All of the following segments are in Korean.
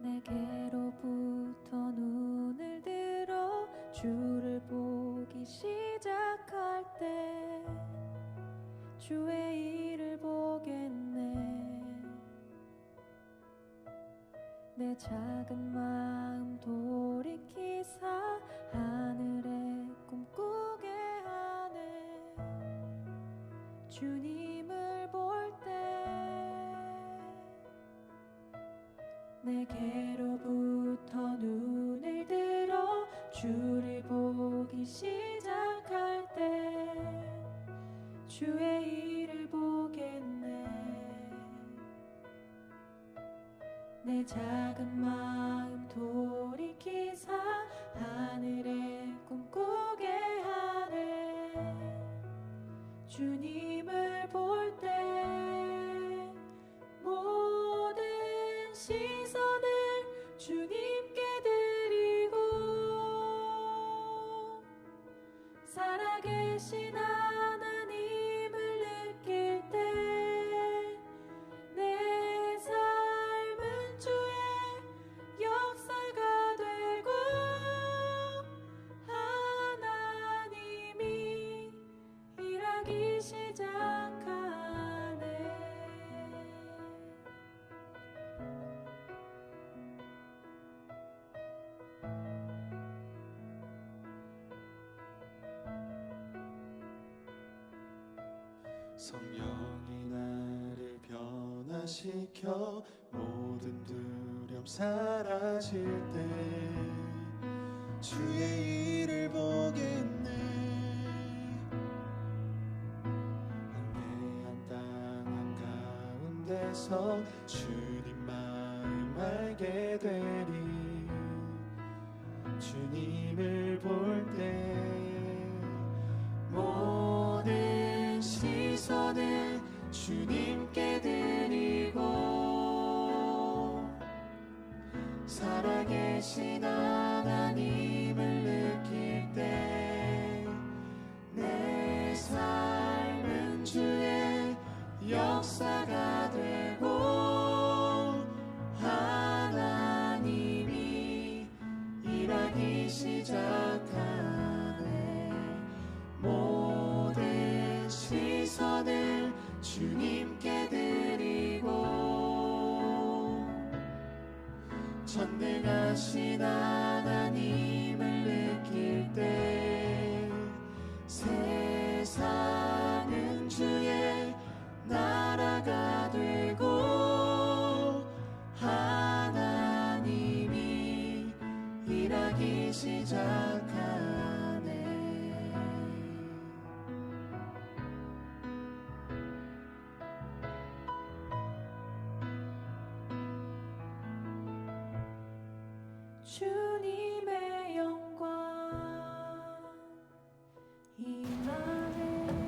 내게로부터 눈을 들어 주를 보기 시작할 때 주의 일을 보겠네. 내 작은 마음 돌이키사 하늘에 꿈꾸게 하네. 주님을 볼 때 내게로부터 눈을 들어 주를 보기 시작할 때 주의 일을 보겠네. 내 작은 마음 돌이키사 하늘에 꿈꾸게 하네. 주님을 볼 때 모든 시선을 주님께 드리고 살아계신 하나님을 느낄 때 내 삶은 주의 역사가 되고 하나님이 일하기 시작하네. 성령이 나를 변화시켜 모든 두려움 사라질 때 주의 일을 보겠네. 황폐한 땅 한가운데서 주님 마음 알게 되리. 주님을 볼 때 모든 시선을 주님께 드리고 살아계신 하나님을 느낄 때 내 삶은 주의 역사가 되고 하나님이 일하기 시작하네. 모든 시선을 주님께 드리고 전능하신 하나님을 느낄 때 세상은 주의 나라가 되고 하나님이 일하기 시작하네. 주님의 영광 임하네.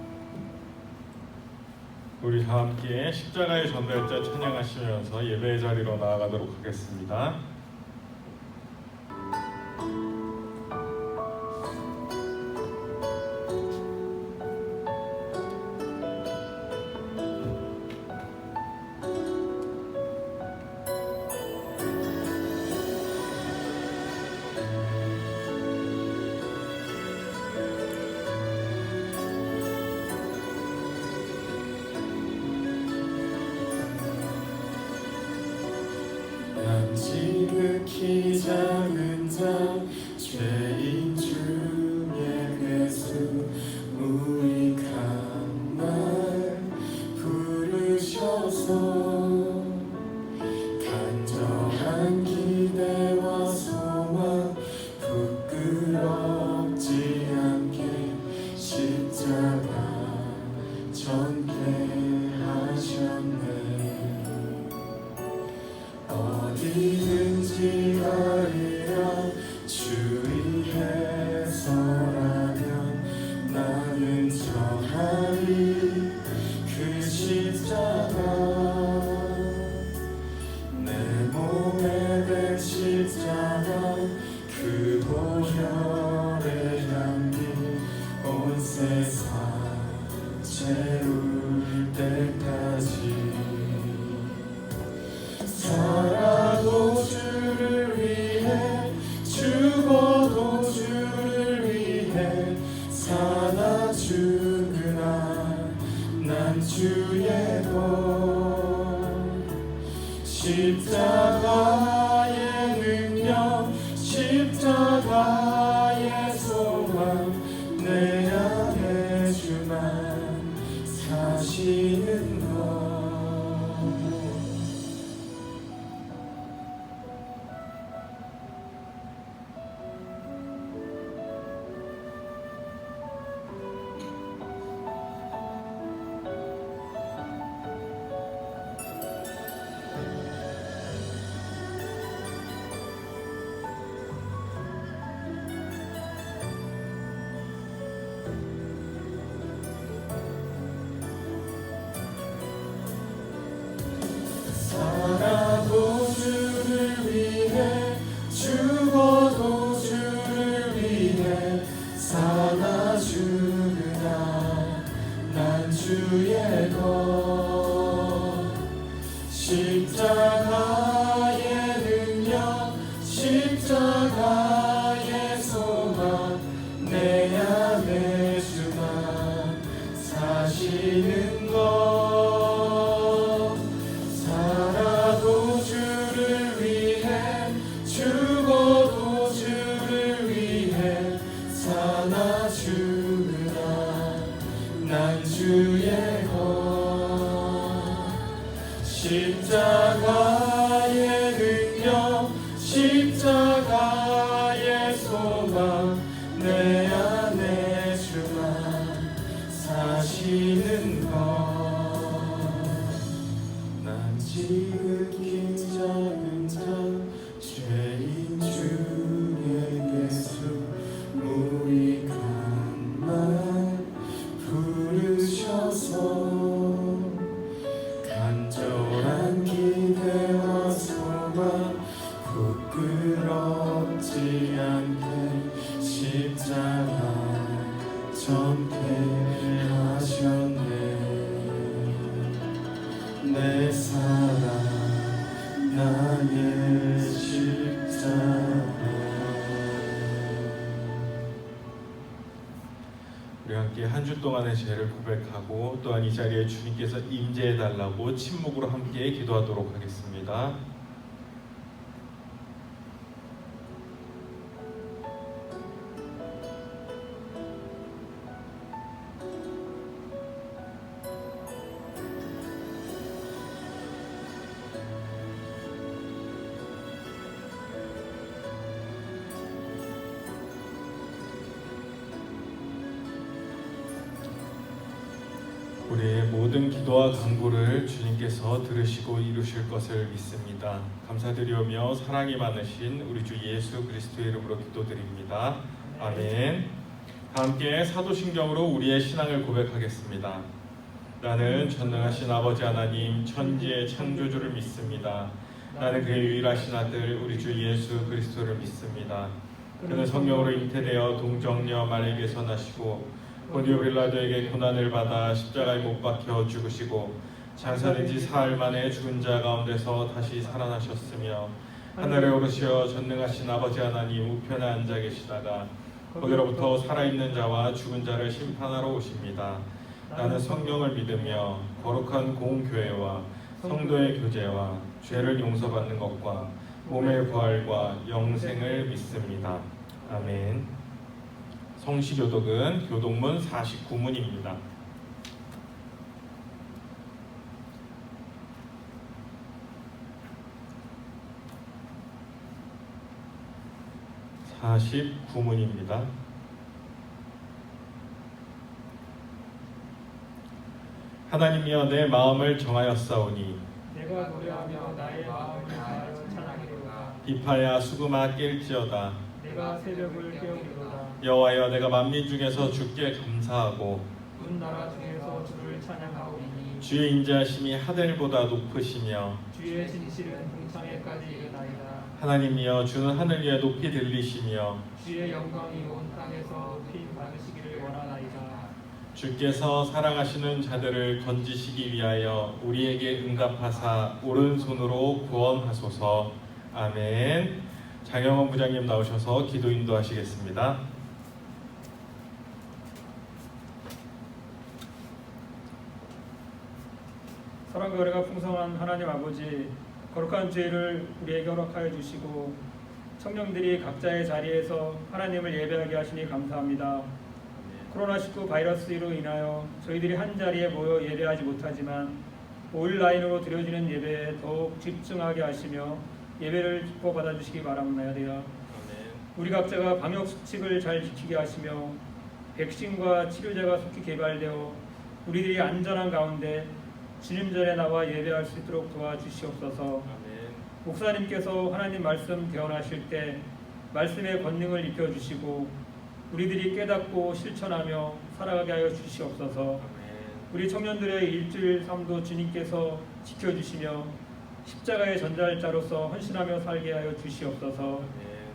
우리 다 함께 십자가의 전달자 찬양하시면서 예배의 자리로 나아가도록 하겠습니다. 지극히 작은 자 죄인 중에 괴수 무익한 날 부르셔서 간절한 기대와 소망 부끄럽지 않게 십자가 전개하셨네. 어디든지 가리라 주의해서라면 나는 전하리 그 십자가. 내 몸에 된 십자가 그 보혈의 향기 온 세상 채울 때까지 난 주의 것 십자가의 능력 십자가의 소망 내 안에 주만 사시는 것 살아도 주를 위해 죽어도 주를 위해 살아주리라 난 주의 것 십자가의 능력 십자가의 소망 내 안에 주만 사시는 것 살아도 주를 위해 죽어도 주를 위해 살아주리라 난 주의 것 십자가의 능력 십자가의 소망 내 안에 주만 사시는 것 난 지극히 작은 자 죄인 주에게서 무익한 말 부르셔서 간절한 기대와 소망 부끄럽지 않게 십자가 전폐하셨네 내 사랑 나의 십자가 우리 함께 한 주 동안의 죄를 고백하고 또한 이 자리에 주님께서 임재해달라고 침묵으로 함께 기도하도록 하겠습니다. 우리의 모든 기도와 간구를 주님께서 들으시고 이루실 것을 믿습니다. 감사드리오며 사랑이 많으신 우리 주 예수 그리스도의 이름으로 기도드립니다. 아멘. 함께 사도신경으로 우리의 신앙을 고백하겠습니다. 나는 전능하신 아버지 하나님 천지의 창조주를 믿습니다. 나는 그의 유일하신 아들 우리 주 예수 그리스도를 믿습니다. 그는 성령으로 잉태되어 동정녀 마리아에게서 나시고 본디오 빌라도에게 고난을 받아 십자가에 못 박혀 죽으시고 장사된 지 사흘 만에 죽은 자 가운데서 다시 살아나셨으며 하늘에 오르시어 전능하신 아버지 하나님 우편에 앉아 계시다가 거기로부터 살아있는 자와 죽은 자를 심판하러 오십니다. 나는 성령을 믿으며 거룩한 공교회와 성도의 교제와 죄를 용서받는 것과 몸의 부활과 영생을 믿습니다. 아멘. 성시교독은 교독문 49문입니다. 하나님이여 내 마음을 정하였사오니 내가 노래하며 나의 마음을 다하여 찬양하리로다. 비파야 수금아 깰지어다. 내가 새벽을 깨우리로다. 여호와여 내가 만민 중에서 주께 감사하고 문 나라 중에서 주를 찬양하오니 주의 인자하심이 하늘보다 높으시며 주의 진실은 동창에까지 이르나이다. 하나님이여 주는 하늘 위에 높이 들리시며 주의 영광이 온 땅에서 높이 받으시기를 원하나이다. 주께서 사랑하시는 자들을 건지시기 위하여 우리에게 응답하사 오른손으로 구원하소서. 아멘. 장영원 부장님 나오셔서 기도 인도하시겠습니다. 사랑과 은혜가 풍성한 하나님 아버지, 거룩한 주일을 우리에게 허락하여 주시고 청년들이 각자의 자리에서 하나님을 예배하게 하시니 감사합니다. 코로나19 바이러스로 인하여 저희들이 한 자리에 모여 예배하지 못하지만 온라인으로 드려지는 예배에 더욱 집중하게 하시며 예배를 기뻐 받아주시기 바랍니다. 우리 각자가 방역수칙을 잘 지키게 하시며 백신과 치료제가 속히 개발되어 우리들이 안전한 가운데 주님 전에 나와 예배할 수 있도록 도와주시옵소서. 목사님께서 하나님 말씀 대언하실 때 말씀의 권능을 입혀주시고 우리들이 깨닫고 실천하며 살아가게 하여 주시옵소서. 우리 청년들의 일주일 삶도 주님께서 지켜주시며 십자가의 전달자로서 헌신하며 살게 하여 주시옵소서.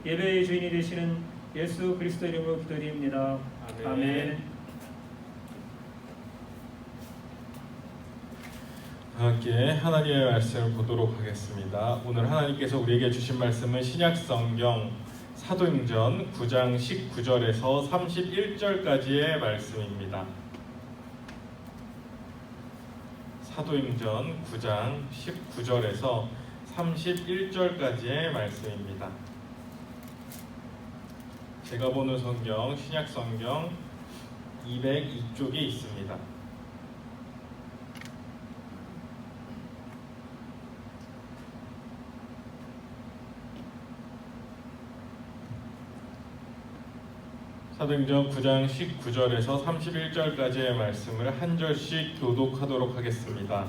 예배의 주인이 되시는 예수 그리스도 이름으로 기도드립니다. 아멘. 함께 하나님의 말씀을 보도록 하겠습니다. 오늘 하나님께서 우리에게 주신 말씀은 신약성경 사도행전 9장 19절에서 31절까지의 말씀입니다. 사도행전 9장 19절에서 31절까지의 말씀입니다. 제가 보는 성경 신약성경 202쪽에 있습니다. 사도행전 9장 19절에서 31절까지의 말씀을 한 절씩 교독하도록 하겠습니다.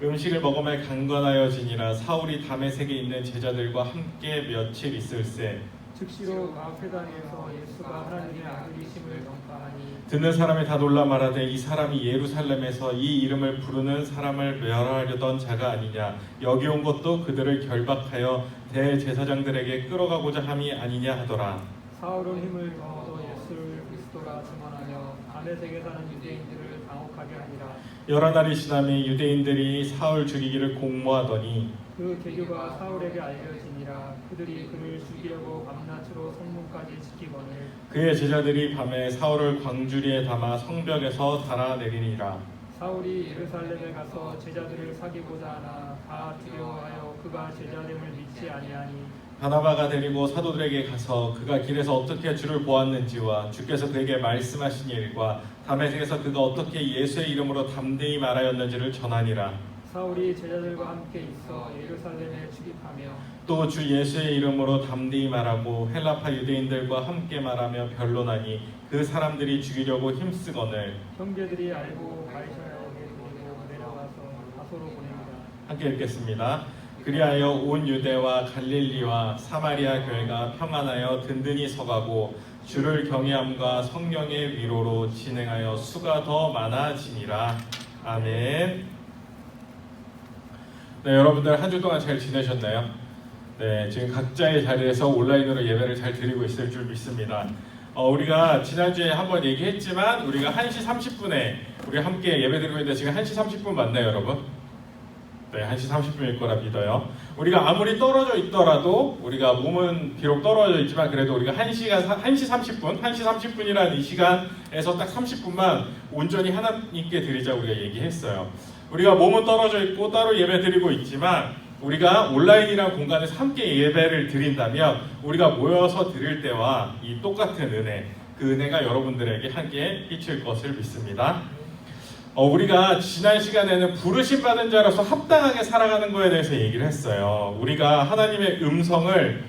음식을 먹으며 강건하여지니라. 사울이 다메섹에 있는 제자들과 함께 며칠 있을새 즉시로 마페다니에서 예수가 하나님의 아들이심을 전파하니 듣는 사람이 다 놀라 말하되 이 사람이 예루살렘에서 이 이름을 부르는 사람을 멸하려던 자가 아니냐. 여기 온 것도 그들을 결박하여 대제사장들에게 끌어가고자 함이 아니냐 하더라. 사울은 힘을 얻어 예수를 그리스도라 증언하며 다메섹에 사는 유대인들을 당혹하게 하니라. 여러 날이 지나매 유대인들이 사울 죽이기를 공모하더니 그 계교가 사울에게 알려지니라. 그들이 그를 죽이려고 밤낮으로 성문까지 지키거늘 그의 제자들이 밤에 사울을 광주리에 담아 성벽에서 달아내리니라. 사울이 예루살렘에 가서 제자들을 사귀고자 하나 다 두려워하여 그가 제자됨을 믿지 아니하니 바나바가 데리고 사도들에게 가서 그가 길에서 어떻게 주를 보았는지와 주께서 그에게 말씀하신 일과 다메섹에서 그가 어떻게 예수의 이름으로 담대히 말하였는지를 전하니라. 사울이 제자들과 함께 있어 예루살렘에 출입하며 또 주 예수의 이름으로 담대히 말하고 헬라파 유대인들과 함께 말하며 변론하니 그 사람들이 죽이려고 힘쓰거늘 형제들이 알고 가이사랴에 데리고 내려가서 다소로 보냅니다. 함께 읽겠습니다. 그리하여 온 유대와 갈릴리와 사마리아 교회가 평안하여 든든히 서가고 주를 경외함과 성령의 위로로 진행하여 수가 더 많아지니라. 아멘. 네, 여러분들 한 주 동안 잘 지내셨나요? 네, 지금 각자의 자리에서 온라인으로 예배를 잘 드리고 있을 줄 믿습니다. 우리가 지난주에 한번 얘기했지만 우리가 1시 30분에 우리 함께 예배 드리고 있는데 지금 1시 30분 맞나요, 여러분? 네, 1시 30분일 거라 믿어요. 우리가 아무리 떨어져 있더라도 우리가 몸은 비록 떨어져 있지만 그래도 우리가 1시 30분이라는 이 시간에서 딱 30분만 온전히 하나님께 드리자 우리가 얘기했어요. 우리가 몸은 떨어져 있고 따로 예배 드리고 있지만 우리가 온라인이라는 공간에서 함께 예배를 드린다면 우리가 모여서 드릴 때와 이 똑같은 은혜, 그 은혜가 여러분들에게 함께 끼칠 것을 믿습니다. 우리가 지난 시간에는 부르심 받은 자로서 합당하게 살아가는 것에 대해서 얘기를 했어요. 우리가 하나님의 음성을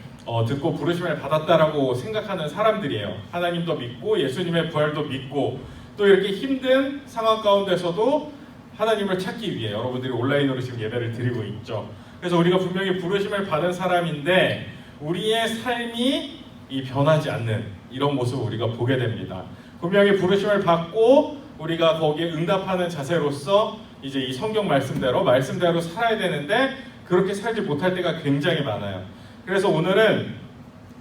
듣고 부르심을 받았다라고 생각하는 사람들이에요. 하나님도 믿고 예수님의 부활도 믿고 또 이렇게 힘든 상황 가운데서도 하나님을 찾기 위해 여러분들이 온라인으로 지금 예배를 드리고 있죠. 그래서 우리가 분명히 부르심을 받은 사람인데 우리의 삶이 변하지 않는 이런 모습을 우리가 보게 됩니다. 분명히 부르심을 받고 우리가 거기에 응답하는 자세로서 이제 이 성경 말씀대로 살아야 되는데 그렇게 살지 못할 때가 굉장히 많아요. 그래서 오늘은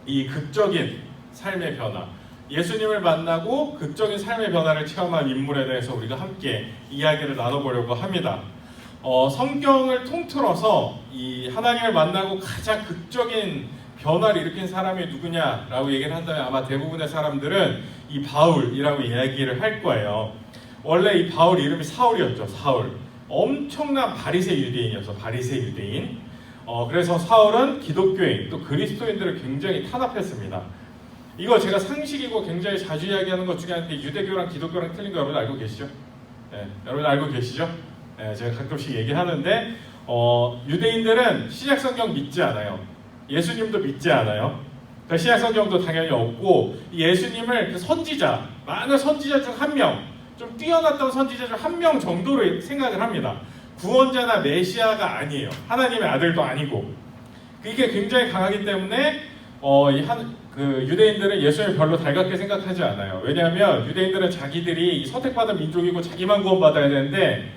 이 극적인 삶의 변화, 예수님을 만나고 극적인 삶의 변화를 체험한 인물에 대해서 우리가 함께 이야기를 나눠보려고 합니다. 성경을 통틀어서 이 하나님을 만나고 가장 극적인 변화를 일으킨 사람이 누구냐라고 얘기를 한다면 아마 대부분의 사람들은 이 바울이라고 이야기를 할 거예요. 원래 이 바울 이름이 사울이었죠. 사울. 엄청난 바리새 유대인이었어. 바리새 유대인. 그래서 사울은 기독교인 또 그리스도인들을 굉장히 탄압했습니다. 이거 제가 상식이고 굉장히 자주 이야기하는 것 중에 하나인데 유대교랑 기독교랑 틀린 거 여러분 알고 계시죠? 네, 여러분 알고 계시죠? 네, 제가 가끔씩 얘기하는데 유대인들은 신약성경 믿지 않아요. 예수님도 믿지 않아요. 그러니까 신약성경도 당연히 없고 예수님을 그 선지자, 많은 선지자 중 한 명, 좀 뛰어났던 선지자 중 한 명 정도로 생각을 합니다. 구원자나 메시아가 아니에요. 하나님의 아들도 아니고. 이게 굉장히 강하기 때문에 유대인들은 예수님을 별로 달갑게 생각하지 않아요. 왜냐하면 유대인들은 자기들이 선택받은 민족이고 자기만 구원받아야 되는데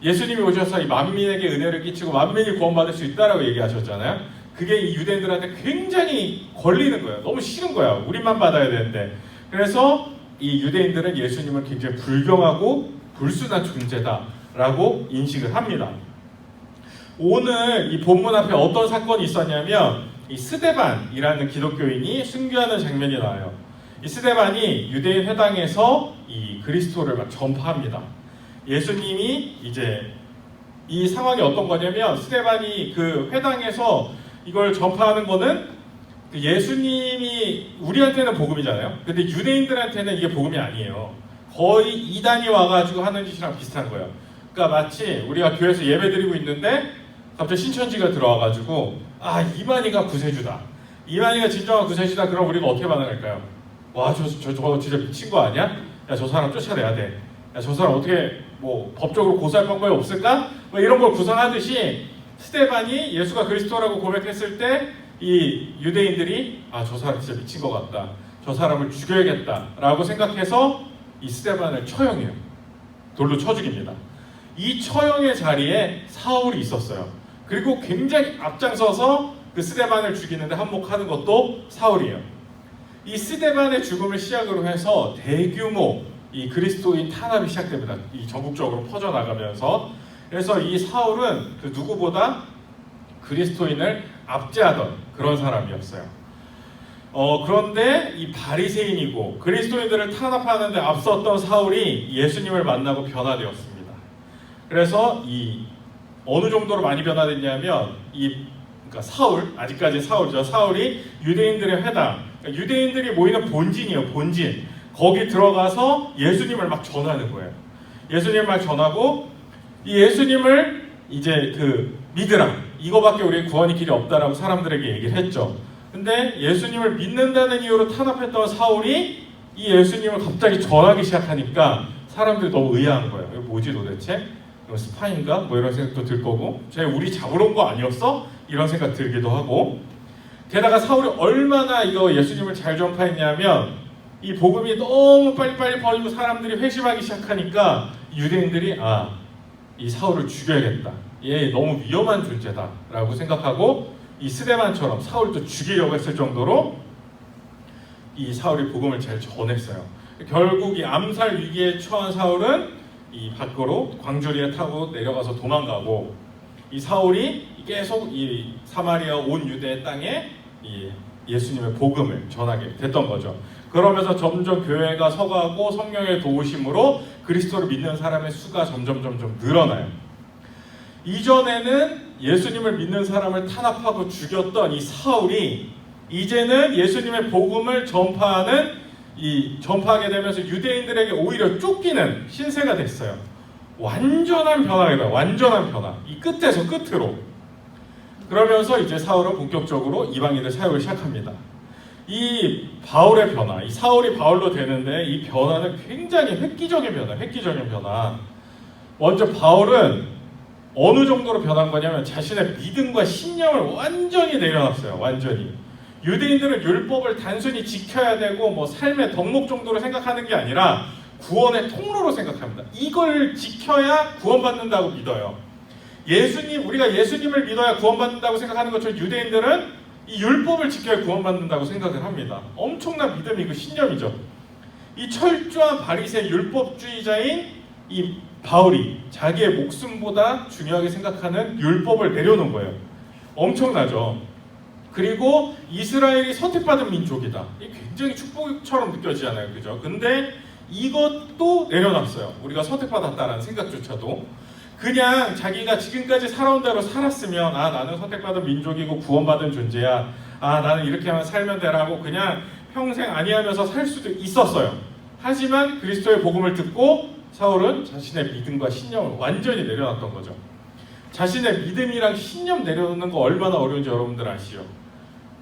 예수님이 오셔서 이 만민에게 은혜를 끼치고 만민이 구원받을 수 있다라고 얘기하셨잖아요. 그게 이 유대인들한테 굉장히 걸리는 거예요. 너무 싫은 거야. 우리만 받아야 되는데. 그래서 이 유대인들은 예수님을 굉장히 불경하고 불순한 존재다라고 인식을 합니다. 오늘 이 본문 앞에 어떤 사건이 있었냐면 이 스데반이라는 기독교인이 순교하는 장면이 나와요. 이 스데반이 유대인 회당에서 이 그리스도를 막 전파합니다. 예수님이 이제 이 상황이 어떤 거냐면 스데반이 그 회당에서 이걸 전파하는 거는 예수님이 우리한테는 복음이잖아요. 근데 유대인들한테는 이게 복음이 아니에요. 거의 이단이 와가지고 하는 짓이랑 비슷한 거예요. 그러니까 마치 우리가 교회에서 예배드리고 있는데 갑자기 신천지가 들어와가지고 이만희가 구세주다. 이만희가 진정한 구세주다. 그럼 우리가 어떻게 반응할까요? 와, 저 진짜 미친 거 아니야? 야, 저 사람 쫓아내야 돼. 야, 저 사람 어떻게 뭐 법적으로 고소할 방법이 없을까? 뭐 이런 걸 구상하듯이 스데반이 예수가 그리스도라고 고백했을 때 이 유대인들이 저 사람 진짜 미친 것 같다. 저 사람을 죽여야겠다라고 생각해서 이 스데반을 처형해요. 돌로 쳐 죽입니다. 이 처형의 자리에 사울이 있었어요. 그리고 굉장히 앞장서서 그 스데반을 죽이는데 한몫하는 것도 사울이에요. 이 스데반의 죽음을 시작으로 해서 대규모 이 그리스도인 탄압이 시작됩니다. 이 전국적으로 퍼져나가면서. 그래서 이 사울은 그 누구보다 그리스도인을 압제하던 그런 사람이었어요. 그런데 이 바리새인이고 그리스도인들을 탄압하는 데 앞섰던 사울이 예수님을 만나고 변화되었습니다. 그래서 이 어느 정도로 많이 변화됐냐면 그러니까 아직까지 사울이죠. 사울이 유대인들의 회당, 그러니까 유대인들이 모이는 본진이에요. 본진. 거기 들어가서 예수님을 막 전하는 거예요. 예수님을 막 전하고 이 예수님을 이제 믿으라. 이거밖에 우리의 구원의 길이 없다라고 사람들에게 얘기를 했죠. 근데 예수님을 믿는다는 이유로 탄압했던 사울이 이 예수님을 갑자기 전하기 시작하니까 사람들이 너무 의아한 거예요. 이거 뭐지 도대체? 이거 스파인가? 뭐 이런 생각도 들 거고, 우리 잡으러 온 거 아니었어? 이런 생각 들기도 하고. 게다가 사울이 얼마나 이거 예수님을 잘 전파했냐면 이 복음이 너무 빨리빨리 퍼지고 사람들이 회심하기 시작하니까 유대인들이 이 사울을 죽여야겠다. 얘 너무 위험한 존재다라고 생각하고 이 스데반처럼 사울도 죽이려고 했을 정도로 이 사울이 복음을 잘 전했어요. 결국 이 암살 위기에 처한 사울은 이 밖으로 광주리에 타고 내려가서 도망가고 이 사울이 계속 이 사마리아 온 유대 땅에 이 예수님의 복음을 전하게 됐던 거죠. 그러면서 점점 교회가 서가고 성령의 도우심으로 그리스도를 믿는 사람의 수가 점점 늘어나요. 이전에는 예수님을 믿는 사람을 탄압하고 죽였던 이 사울이 이제는 예수님의 복음을 전파하게 되면서 유대인들에게 오히려 쫓기는 신세가 됐어요. 완전한 변화입니다. 완전한 변화. 이 끝에서 끝으로. 그러면서 이제 사울은 본격적으로 이방인들 사역을 시작합니다. 이 바울의 변화, 이 사울이 바울로 되는데 이 변화는 굉장히 획기적인 변화. 먼저 바울은 어느 정도로 변한 거냐면 자신의 믿음과 신념을 완전히 내려놨어요. 완전히. 유대인들은 율법을 단순히 지켜야 되고 뭐 삶의 덕목 정도로 생각하는 게 아니라 구원의 통로로 생각합니다. 이걸 지켜야 구원받는다고 믿어요. 우리가 예수님을 믿어야 구원받는다고 생각하는 것처럼 유대인들은 이 율법을 지켜야 구원받는다고 생각을 합니다. 엄청난 믿음이고 신념이죠. 이 철저한 바리새 율법주의자인 이 바울이 자기의 목숨보다 중요하게 생각하는 율법을 내려놓은 거예요. 엄청나죠. 그리고 이스라엘이 선택받은 민족이다. 이게 굉장히 축복처럼 느껴지잖아요. 그죠? 근데 이것도 내려놨어요. 우리가 선택받았다라는 생각조차도. 그냥 자기가 지금까지 살아온 대로 살았으면 나는 선택받은 민족이고 구원받은 존재야. 나는 이렇게만 살면 되라고 그냥 평생 아니하면서 살 수도 있었어요. 하지만 그리스도의 복음을 듣고 사울은 자신의 믿음과 신념을 완전히 내려놨던 거죠. 자신의 믿음이랑 신념 내려놓는 거 얼마나 어려운지 여러분들 아시죠?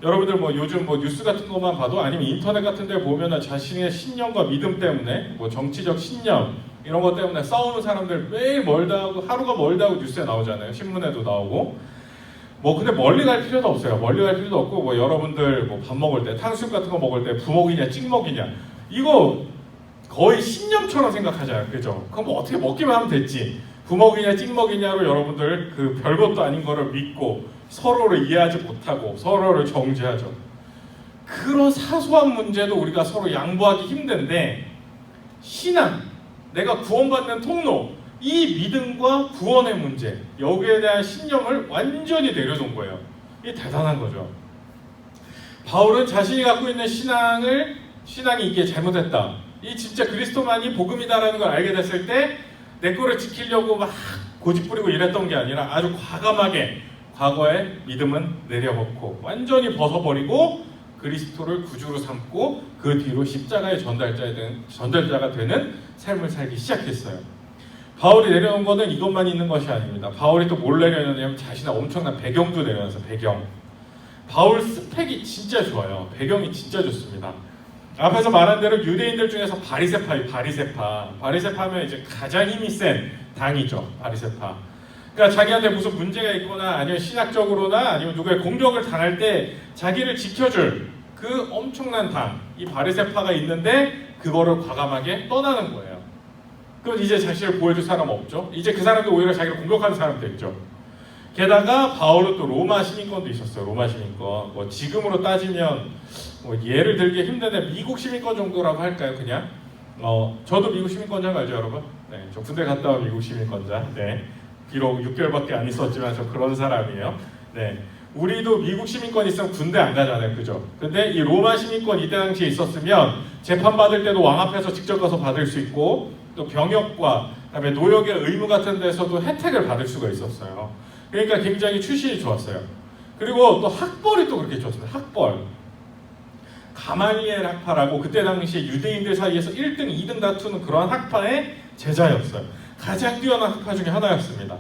여러분들 요즘 뉴스 같은 것만 봐도 아니면 인터넷 같은 데 보면은 자신의 신념과 믿음 때문에 정치적 신념 이런 것 때문에 싸우는 사람들 매일 멀다 하고 하루가 멀다 하고 뉴스에 나오잖아요. 신문에도 나오고. 근데 멀리 갈 필요도 없어요. 멀리 갈 필요도 없고 여러분들 밥 먹을 때 탕수육 같은 거 먹을 때 부먹이냐 찍먹이냐 이거 거의 신념처럼 생각하잖아요. 그죠? 그럼 어떻게 먹기만 하면 됐지. 부먹이냐 찍먹이냐로 여러분들 그 별것도 아닌 거를 믿고 서로를 이해하지 못하고 서로를 정죄하죠. 그런 사소한 문제도 우리가 서로 양보하기 힘든데 신앙, 내가 구원받는 통로, 이 믿음과 구원의 문제, 여기에 대한 신념을 완전히 내려놓은 거예요. 이게 대단한 거죠. 바울은 자신이 갖고 있는 신앙이 이게 잘못했다. 이 진짜 그리스도만이 복음이다라는 걸 알게 됐을 때 내 거를 지키려고 막 고집부리고 이랬던 게 아니라 아주 과감하게 과거의 믿음은 내려놓고 완전히 벗어버리고 그리스도를 구주로 삼고 그 뒤로 십자가의 전달자가 되는 삶을 살기 시작했어요. 바울이 내려놓은 것은 이것만 있는 것이 아닙니다. 바울이 또 뭘 내려놓냐면 자신의 엄청난 배경도 내려놨어요. 배경. 바울 스펙이 진짜 좋아요. 배경이 진짜 좋습니다. 앞에서 말한 대로 유대인들 중에서 바리새파하면 이제 가장 힘이 센 당이죠. 바리새파. 그러니까 자기한테 무슨 문제가 있거나 아니면 신학적으로나 아니면 누구의 공격을 당할 때 자기를 지켜줄 그 엄청난 당, 이 바리새파가 있는데 그거를 과감하게 떠나는 거예요. 그럼 이제 자신을 보여줄 사람 없죠. 이제 그 사람도 오히려 자기를 공격하는 사람 됐죠. 게다가 바울은 또 로마 시민권도 있었어요. 로마 시민권. 지금으로 따지면 예를 들기 힘든데 미국 시민권 정도라고 할까요? 그냥 저도 미국 시민권자 알죠, 여러분? 네, 저 군대 갔다 온 미국 시민권자. 네, 비록 6개월밖에 안 있었지만 저 그런 사람이에요. 네, 우리도 미국 시민권 있으면 군대 안 가잖아요, 그죠? 근데 이 로마 시민권 이때 당시에 있었으면 재판 받을 때도 왕 앞에서 직접 가서 받을 수 있고 또 병역과 그다음에 노역의 의무 같은 데서도 혜택을 받을 수가 있었어요. 그러니까 굉장히 출신이 좋았어요. 그리고 또 학벌이 또 그렇게 좋았어요. 학벌. 가말리엘 학파라고 그때 당시에 유대인들 사이에서 1등, 2등 다투는 그러한 학파의 제자였어요. 가장 뛰어난 학파 중에 하나였습니다.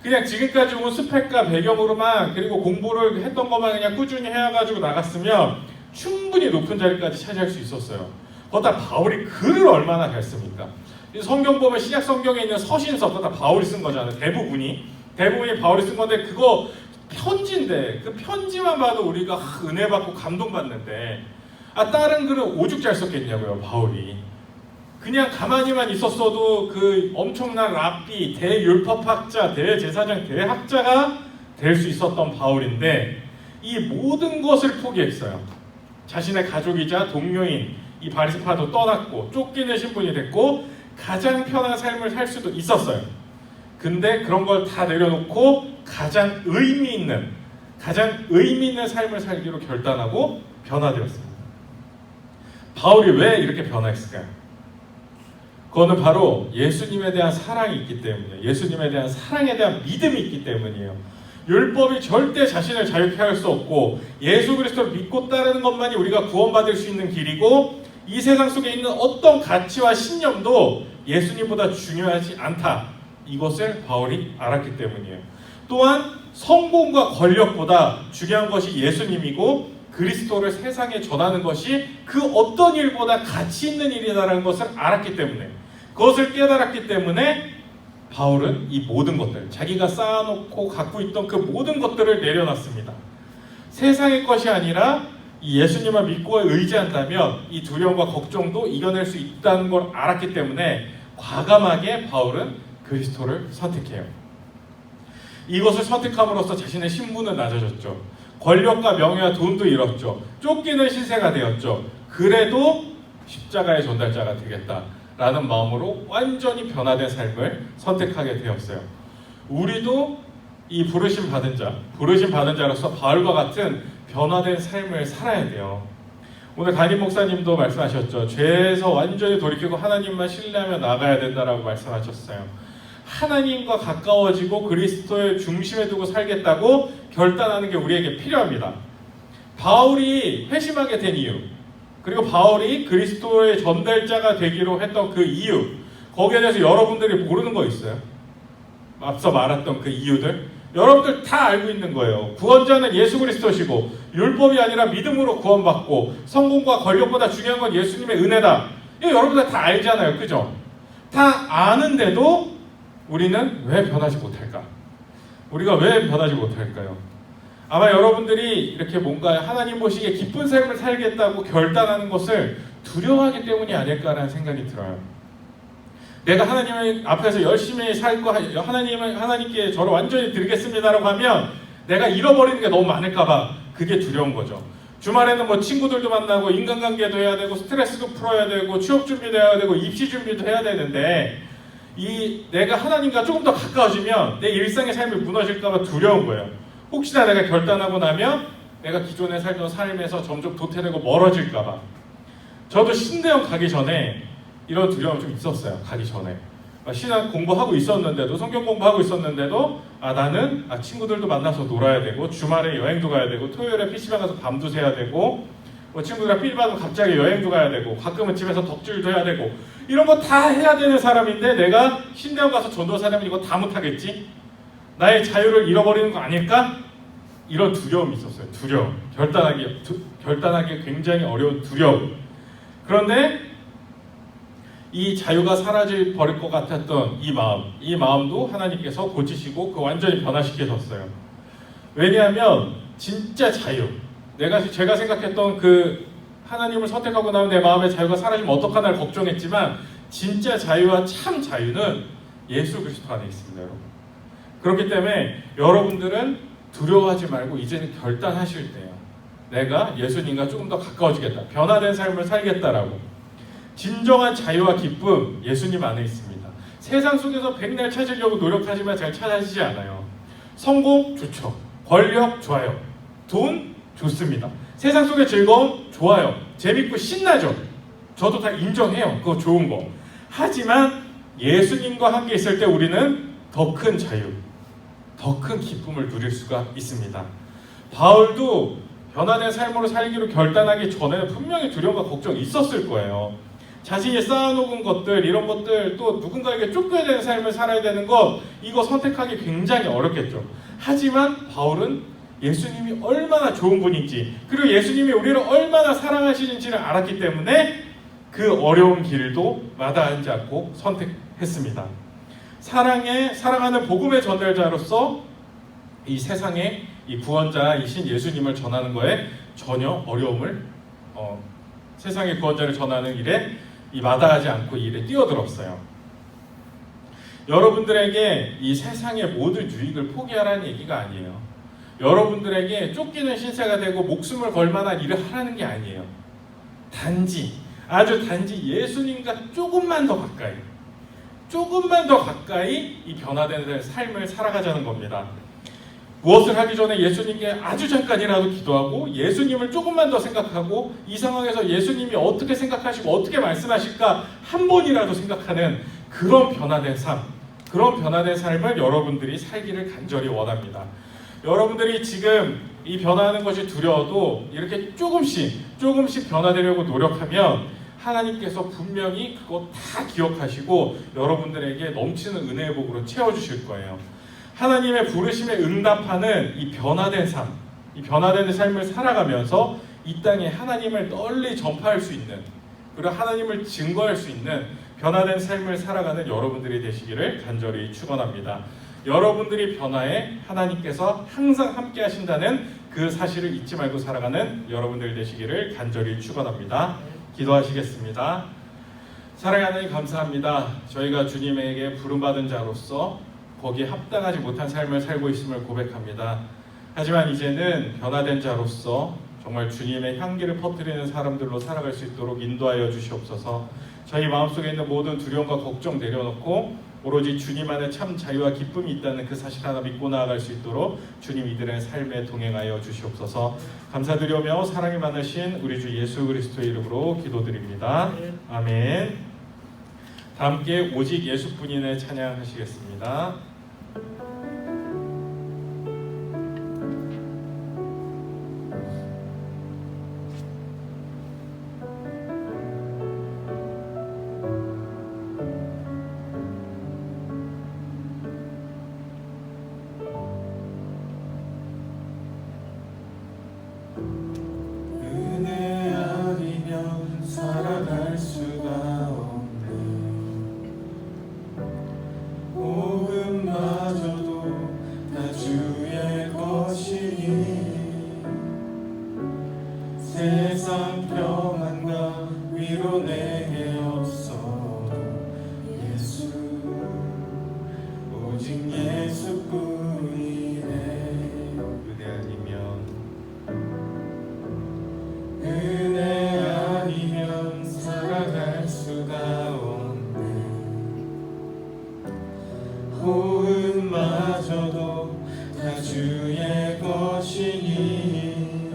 그냥 지금까지 온 스펙과 배경으로만 그리고 공부를 했던 것만 그냥 꾸준히 해가지고 나갔으면 충분히 높은 자리까지 차지할 수 있었어요. 거기다 바울이 글을 얼마나 잘 씁니까? 성경 보면 신약 성경에 있는 서신서 그거 다 바울이 쓴 거잖아요. 대부분이 바울이 쓴 건데 그거 편지인데 그 편지만 봐도 우리가 은혜 받고 감동 받는데 다른 글은 오죽 잘 썼겠냐고요. 바울이 그냥 가만히만 있었어도 그 엄청난 랍비, 대율법학자, 대제사장, 대학자가 될 수 있었던 바울인데 이 모든 것을 포기했어요. 자신의 가족이자 동료인 이 바리새파도 떠났고 쫓기는 신분이 됐고 가장 편한 삶을 살 수도 있었어요. 근데 그런 걸 다 내려놓고 가장 의미 있는 삶을 살기로 결단하고 변화되었습니다. 바울이 왜 이렇게 변화했을까요? 그거는 바로 예수님에 대한 사랑이 있기 때문이에요. 예수님에 대한 사랑에 대한 믿음이 있기 때문이에요. 율법이 절대 자신을 자유케 할 수 없고 예수 그리스도를 믿고 따르는 것만이 우리가 구원받을 수 있는 길이고 이 세상 속에 있는 어떤 가치와 신념도 예수님보다 중요하지 않다. 이것을 바울이 알았기 때문이에요. 또한 성공과 권력보다 중요한 것이 예수님이고 그리스도를 세상에 전하는 것이 그 어떤 일보다 가치 있는 일이다라는 것을 알았기 때문에 그것을 깨달았기 때문에 바울은 이 모든 것들 자기가 쌓아놓고 갖고 있던 그 모든 것들을 내려놨습니다. 세상의 것이 아니라 이 예수님을 믿고 의지한다면 이 두려움과 걱정도 이겨낼 수 있다는 걸 알았기 때문에 과감하게 바울은 그리스도를 선택해요. 이것을 선택함으로써 자신의 신분은 낮아졌죠. 권력과 명예와 돈도 잃었죠. 쫓기는 신세가 되었죠. 그래도 십자가의 전달자가 되겠다라는 마음으로 완전히 변화된 삶을 선택하게 되었어요. 우리도 이 부르심 받은 자로서 바울과 같은 변화된 삶을 살아야 돼요. 오늘 담임 목사님도 말씀하셨죠. 죄에서 완전히 돌이키고 하나님만 신뢰하며 나가야 된다라고 말씀하셨어요. 하나님과 가까워지고 그리스도의 중심에 두고 살겠다고 결단하는 게 우리에게 필요합니다. 바울이 회심하게 된 이유, 그리고 바울이 그리스도의 전달자가 되기로 했던 그 이유, 거기에 대해서 여러분들이 모르는 거 있어요? 앞서 말했던 그 이유들 여러분들 다 알고 있는 거예요. 구원자는 예수 그리스도시고 율법이 아니라 믿음으로 구원받고 성공과 권력보다 중요한 건 예수님의 은혜다. 이거 여러분들 다 알잖아요. 그죠? 다 아는데도 우리는 왜 변하지 못할까? 우리가 왜 변하지 못할까요? 아마 여러분들이 이렇게 뭔가 하나님 보시기에 기쁜 삶을 살겠다고 결단하는 것을 두려워하기 때문이 아닐까라는 생각이 들어요. 내가 하나님 앞에서 열심히 살고 하나님께 저를 완전히 드리겠습니다라고 하면 내가 잃어버리는 게 너무 많을까봐 그게 두려운 거죠. 주말에는 뭐 친구들도 만나고 인간관계도 해야 되고 스트레스도 풀어야 되고 취업 준비도 해야 되고 입시 준비도 해야 되는데 내가 하나님과 조금 더 가까워지면 내 일상의 삶이 무너질까봐 두려운 거예요. 혹시나 내가 결단하고 나면 내가 기존에 살던 삶에서 점점 도태되고 멀어질까봐. 저도 신대영 가기 전에 이런 두려움이 좀 있었어요. 가기 전에 신학 공부하고 있었는데도 성경 공부하고 있었는데도 나는 친구들도 만나서 놀아야 되고 주말에 여행도 가야 되고 토요일에 PC방 가서 밤도 새야 되고 뭐 친구들이랑 삘 받으면 갑자기 여행도 가야 되고 가끔은 집에서 덕질도 해야 되고 이런 거 다 해야 되는 사람인데 내가 신대원 가서 전도사 되면 이거 다 못하겠지? 나의 자유를 잃어버리는 거 아닐까? 이런 두려움이 있었어요. 두려움. 결단하기 굉장히 어려운 두려움. 그런데 이 자유가 사라져 버릴 것 같았던 이 마음도 하나님께서 고치시고 완전히 변화시키셨어요. 왜냐하면 진짜 자유, 제가 생각했던 그 하나님을 선택하고 나면 내 마음의 자유가 사라지면 어떡하나 걱정했지만 진짜 자유와 참 자유는 예수 그리스도 안에 있습니다, 여러분. 그렇기 때문에 여러분들은 두려워하지 말고 이제는 결단하실 때요. 내가 예수님과 조금 더 가까워지겠다. 변화된 삶을 살겠다라고. 진정한 자유와 기쁨 예수님 안에 있습니다. 세상 속에서 백날 찾으려고 노력하지만 잘 찾아지지 않아요. 성공 좋죠. 권력 좋아요. 돈 좋습니다. 세상 속의 즐거움 좋아요. 재밌고 신나죠. 저도 다 인정해요. 그거 좋은 거. 하지만 예수님과 함께 있을 때 우리는 더 큰 자유, 더 큰 기쁨을 누릴 수가 있습니다. 바울도 변화된 삶으로 살기로 결단하기 전에는 분명히 두려움과 걱정이 있었을 거예요. 자신이 쌓아놓은 것들, 이런 것들, 또 누군가에게 쫓겨야 되는 삶을 살아야 되는 것, 이거 선택하기 굉장히 어렵겠죠. 하지만 바울은 예수님이 얼마나 좋은 분인지, 그리고 예수님이 우리를 얼마나 사랑하시는지를 알았기 때문에 그 어려운 길도 마다하지 않고 선택했습니다. 사랑하는 복음의 전달자로서 이 세상에 이 구원자이신 예수님을 전하는 거에 전혀 어려움을 세상의 구원자를 전하는 일에 마다하지 않고 이 일에 뛰어들었어요. 여러분들에게 이 세상의 모든 유익을 포기하라는 얘기가 아니에요. 여러분들에게 쫓기는 신세가 되고 목숨을 걸 만한 일을 하라는 게 아니에요. 아주 단지 예수님과 조금만 더 가까이 이 변화되는 삶을 살아가자는 겁니다. 무엇을 하기 전에 예수님께 아주 잠깐이라도 기도하고 예수님을 조금만 더 생각하고 이 상황에서 예수님이 어떻게 생각하시고 어떻게 말씀하실까 한 번이라도 생각하는 그런 변화된 삶을 여러분들이 살기를 간절히 원합니다. 여러분들이 지금 이 변화하는 것이 두려워도 이렇게 조금씩 변화되려고 노력하면 하나님께서 분명히 그거 다 기억하시고 여러분들에게 넘치는 은혜의 복으로 채워주실 거예요. 하나님의 부르심에 응답하는 이 변화된 삶을 살아가면서 이 땅에 하나님을 널리 전파할 수 있는, 그리고 하나님을 증거할 수 있는 변화된 삶을 살아가는 여러분들이 되시기를 간절히 축원합니다. 여러분들이 변화에 하나님께서 항상 함께 하신다는 그 사실을 잊지 말고 살아가는 여러분들이 되시기를 간절히 축원합니다. 기도하시겠습니다. 사랑하는 하나님 감사합니다. 저희가 주님에게 부름받은 자로서 거기에 합당하지 못한 삶을 살고 있음을 고백합니다. 하지만 이제는 변화된 자로서 정말 주님의 향기를 퍼뜨리는 사람들로 살아갈 수 있도록 인도하여 주시옵소서. 저희 마음속에 있는 모든 두려움과 걱정 내려놓고 오로지 주님 안에 참 자유와 기쁨이 있다는 그 사실 하나 믿고 나아갈 수 있도록 주님 이들의 삶에 동행하여 주시옵소서. 감사드리며 사랑이 많으신 우리 주 예수 그리스도의 이름으로 기도드립니다. 아멘. 다 함께 오직 예수뿐이네 찬양하시겠습니다. 은혜 아니면 살아갈 수가 없네. 복음마저도 다 주의 것이니 세상 평안과 위로 내게 없어도 예수 오직 예수뿐이네. 은혜 아니면 살아갈 수가 없네. 호흡마저도 다 주의 것이니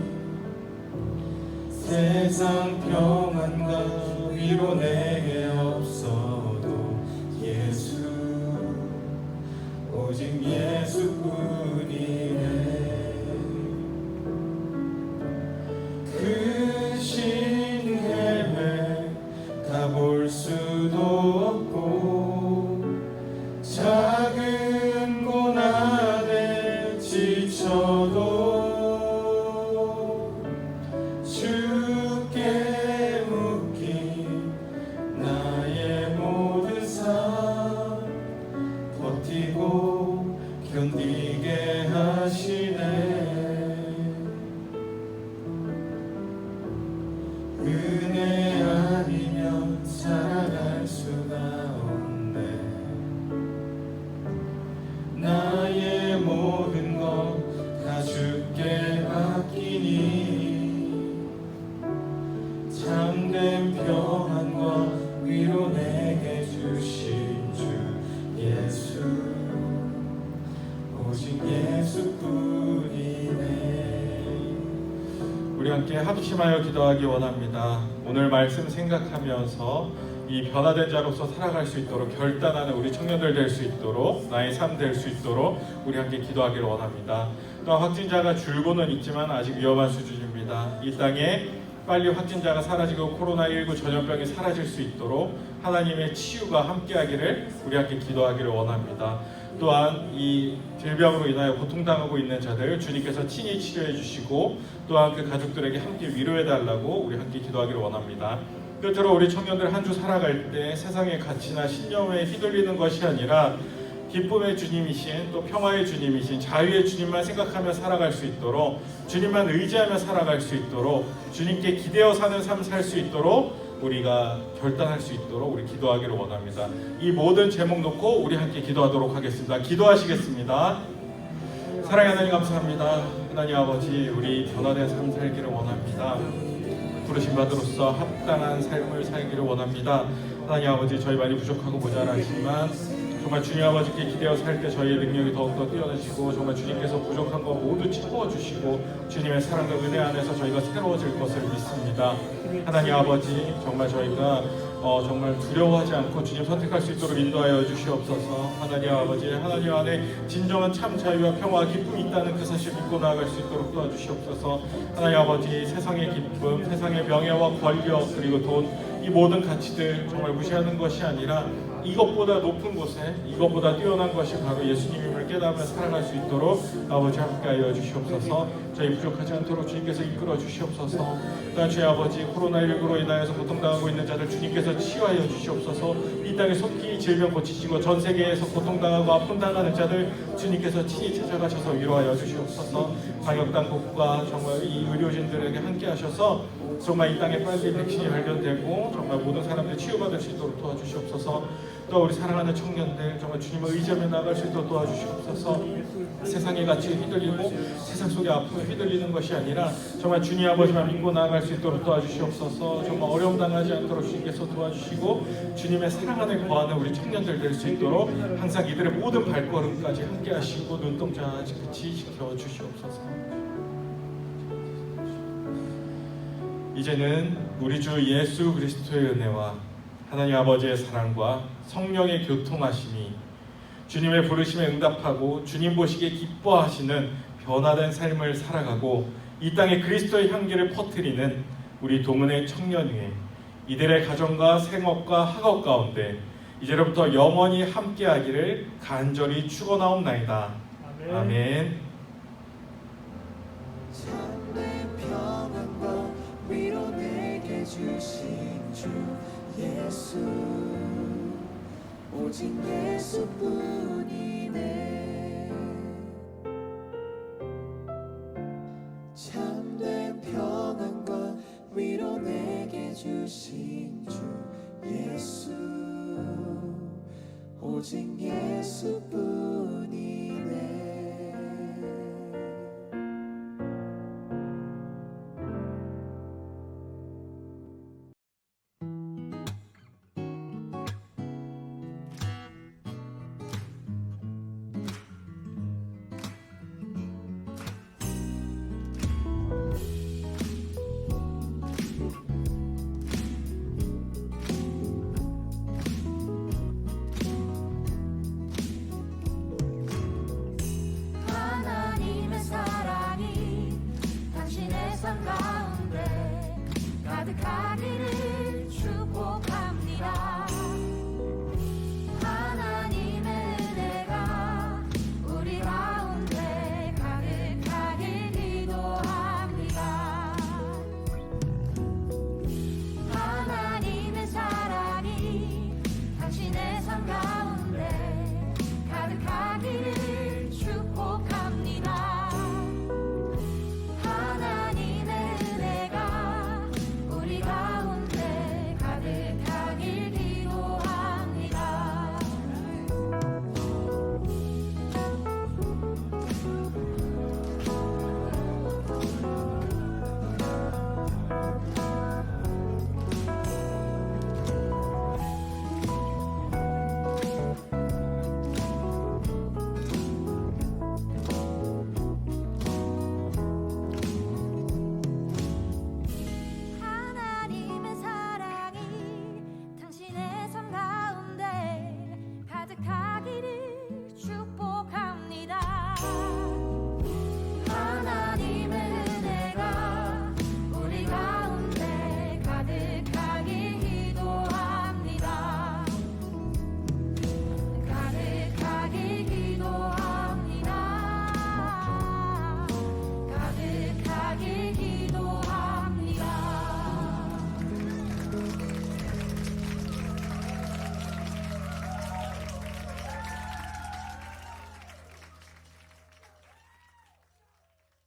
세상 평안과 위로 내게 없어도 예수 오직 예수뿐이네. 크신 해외 가볼 수도 없고 작은 고난에 지쳐도 주께 묶인 나의 모든 삶 버티고 견디게 하시네. 은혜 아니면 살아갈 수가 없네. 나의 모든 것 다 주께 맡기니 참된 평안과 위로 내게 주신 주 예수 오직 예수뿐이네. 우리 함께 합심하여 기도하기 원합니다. 오늘 말씀 생각하면서 이 변화된 자로서 살아갈 수 있도록 결단하는 우리 청년들 될 수 있도록 나의 삶 될 수 있도록 우리 함께 기도하기를 원합니다. 또한 확진자가 줄고는 있지만 아직 위험한 수준입니다. 이 땅에 빨리 확진자가 사라지고 코로나19 전염병이 사라질 수 있도록 하나님의 치유가 함께하기를 우리 함께 기도하기를 원합니다. 또한 이 질병으로 인하여 고통당하고 있는 자들 주님께서 친히 치료해 주시고 또한 그 가족들에게 함께 위로해 달라고 우리 함께 기도하기를 원합니다. 끝으로 우리 청년들 한 주 살아갈 때 세상의 가치나 신념에 휘둘리는 것이 아니라 기쁨의 주님이신 또 평화의 주님이신 자유의 주님만 생각하며 살아갈 수 있도록 주님만 의지하며 살아갈 수 있도록 주님께 기대어 사는 삶 살 수 있도록 우리가 결단할 수 있도록 우리 기도하기를 원합니다. 이 모든 제목 놓고 우리 함께 기도하도록 하겠습니다. 기도하시겠습니다. 사랑하는 하나님 감사합니다. 하나님 아버지 우리 변화된 삶 살기를 원합니다. 부르신 바들로서 합당한 삶을 살기를 원합니다. 하나님 아버지 저희 많이 부족하고 모자라지만 정말 주님 아버지께 기대어 살 때 저희의 능력이 더욱더 뛰어나시고 정말 주님께서 부족한 것 모두 채워주시고 주님의 사랑과 은혜 안에서 저희가 새로워질 것을 믿습니다. 하나님 아버지 정말 저희가 정말 두려워하지 않고 주님 선택할 수 있도록 인도하여 주시옵소서. 하나님 아버지 하나님 안에 진정한 참 자유와 평화와 기쁨이 있다는 그 사실 믿고 나아갈 수 있도록 도와주시옵소서. 하나님 아버지 세상의 기쁨 세상의 명예와 권력 그리고 돈 이 모든 가치들 정말 무시하는 것이 아니라 이것보다 높은 곳에 이것보다 뛰어난 것이 바로 예수님임을 깨달으며 살아갈 수 있도록 아버지 함께하여 주시옵소서. 저희 부족하지 않도록 주님께서 이끌어 주시옵소서. 또한 주의 아버지 코로나19로 인하여서 고통당하고 있는 자들 주님께서 치유하여 주시옵소서. 이 땅에 속히 질병 고치시고 전 세계에서 고통당하고 아픔당하는 자들 주님께서 친히 찾아가셔서 위로하여 주시옵소서. 방역당국과 정말 이 의료진들에게 함께하셔서 정말 이 땅에 빨리 백신이 발견되고 정말 모든 사람들이 치유받을 수 있도록 도와주시옵소서. 또 우리 사랑하는 청년들 정말 주님을 의지하며 나아갈 수 있도록 도와주시옵소서. 세상의 가치에 휘둘리고 세상 속의 아픔에 휘둘리는 것이 아니라 정말 주님 아버지만 믿고 나아갈 수 있도록 도와주시옵소서. 정말 어려움 당하지 않도록 주님께서 도와주시고 주님의 사랑 안에 거하는 우리 청년들 될 수 있도록 항상 이들의 모든 발걸음까지 함께 하시고 눈동자같이 지켜주시옵소서. 이제는 우리 주 예수 그리스도의 은혜와 하나님 아버지의 사랑과 성령의 교통하심이 주님의 부르심에 응답하고 주님 보시기에 기뻐하시는 변화된 삶을 살아가고 이 땅에 그리스도의 향기를 퍼뜨리는 우리 동은의 청년회, 이들의 가정과 생업과 학업 가운데 이제로부터 영원히 함께하기를 간절히 축원하옵나이다. 아멘. 아멘. 참된 평안과 위로 내게 주신 주 예수, 오직 예수뿐이네. 참된 평안과 위로 내게 주신 주 예수, 오직 예수뿐이네.